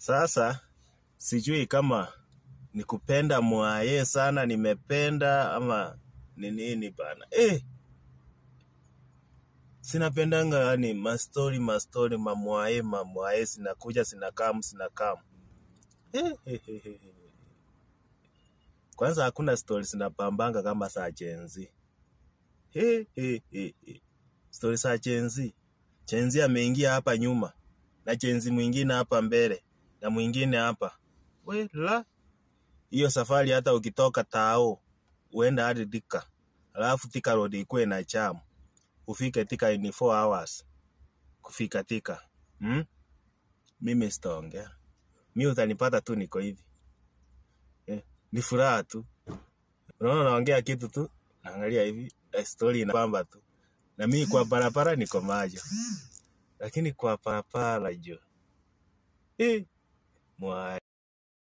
Sasa sijui kama nikupenda mwaye sana nimependa ama ni nini bana. Sinapendanga yani mastori mamwaye sinakuja sinakam. Kwanza hakuna story sinapambanga kama saa Gen Z. Story saa Gen Z. Gen Z ameingia hapa nyuma na Gen Z mwingine hapa mbele na mwingine hapa. La. Hiyo safari hata ukitoka Tao uenda hadi Thika. Alafu Thika road ikuwe na jam. Ufike Thika in 4 hours. Kufika Thika. Mimi sitaongea. Mimi utanipata tu niko hivi. Ni furaha tu. Unaona naongea kitu tu, naangalia hivi, story inapamba tu. Na mimi kwa barabara niko majo. Lakini kwa parapara jo. Mwaye.